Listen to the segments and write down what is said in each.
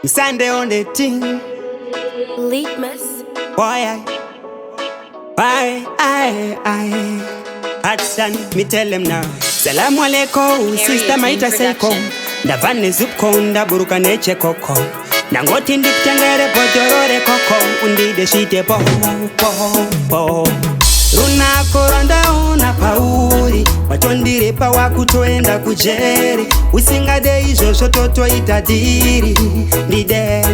Sunday on the thing. Leadmas. Why Heartson, me tell him now. Salam Waleko, sister maita seiko. Ndavane zupko, ndaburuka neche koko. Nangoti ndikutengere potorore koko. Undide shite po. Runa koronda una pauri. Watondire pa wakutoenda kujeri. Usingade ijo toto itadiri. Ndide.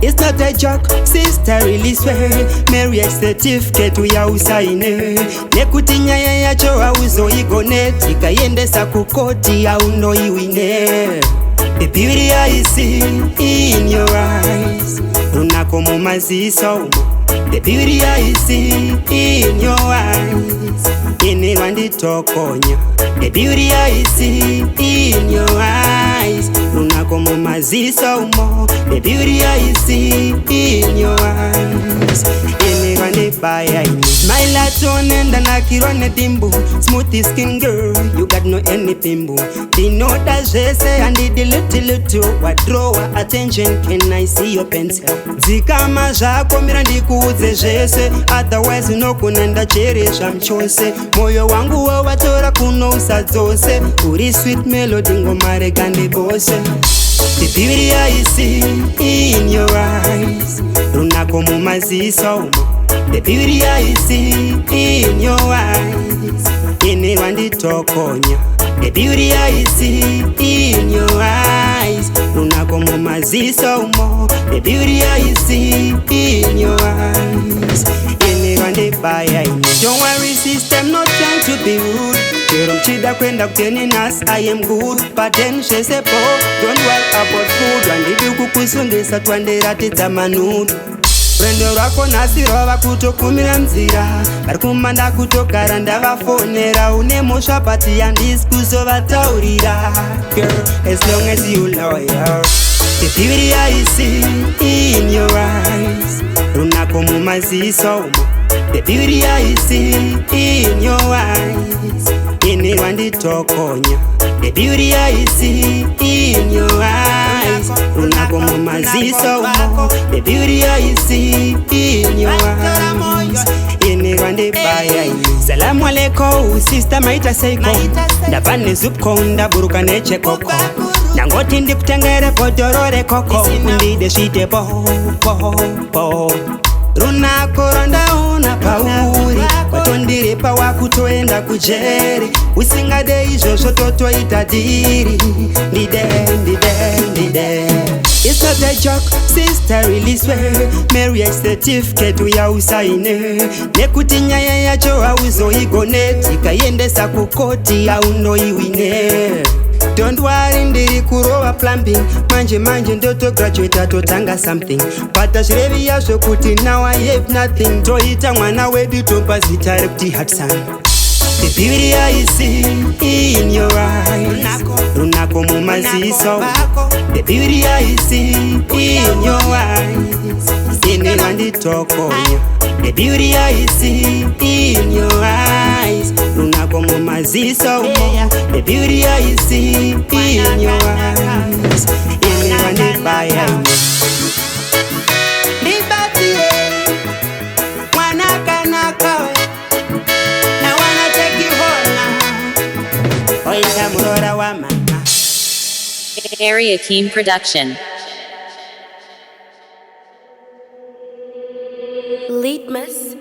It's not a joke, sister really swear. Marriage certificate uya usaine. Nekutinya ya choa uzo igoneti. Kayende sakukoti ya uno iwine. The beauty I see in your eyes. Runako mumazi so. The beauty I see in your eyes. Inirwandi tokonya. The beauty I see in your eyes. Runako mumazi so mo. The beauty I see in your eyes. Inirwandi baya. Smile at on and nakirone dimbu. Smoothie skin girl, you got no any pimbu. The note that je say and the little what draw attention. Can I see your pencil? Zikama jako mirandi kuze jese. Otherwise no kunenda cherisha mchose. Moyo wangu wa watora kuno usadzose. Uri sweet melody ngomare gande bose. The beauty I see in your eyes. Runako mumazi so. The beauty I see in your eyes. Inirwandi tokonya. The beauty I see in your eyes. Runako mumazi so mo. The beauty I see in your eyes. Inirwandi baya. Don't worry system, not trying to be rude. Chida kwenda kuteni nas, I am good. But then she say po, don't worry about food. Wandibi kukusundisa twandera tita manudu. Prendo rako nasirova kutokumira mzira. Barikumanda kutokara ndavafonera. Unemosha pati yandiskusova taurira. Girl, as long as you loyal. The beauty I see in your eyes. Runako mumazi so. The beauty I see in your eyes. Inirwandi tokonya. The beauty I see in your eyes. Runako mumazi so mo. The beauty I see in your eyes. Inirwandi baya. Salam Waleko, sister maita seiko. Ndavane zupko, ndaburuka neche koko. Nangoti ndikutengere potorore koko. Undide shite po. Runa koronda una pauri. Watondire pa wakutoenda kujeri. Usingade ijo toto itadiri. Ndide. It's not a joke, sister really swear. Marriage certificate uya usaine. Nekutinya ya choa uzo igoneti. Kayende sakukoti ya uno iwine. Don't worry ndiri kurowa plumbing. Manje ndoto graduate atotanga something. Pata shirevi yasho kuti now I have nothing. Toita mwana wedu topa zitarekti Heartson. The beauty I see in your eyes. Runako mumazi so. The beauty I see in your eyes. Inirwandi tokonya. The beauty I see in your eyes. Runako mumazi so. The beauty I see in your eyes. Inirwandi baya. Eriakim production. Leadmas.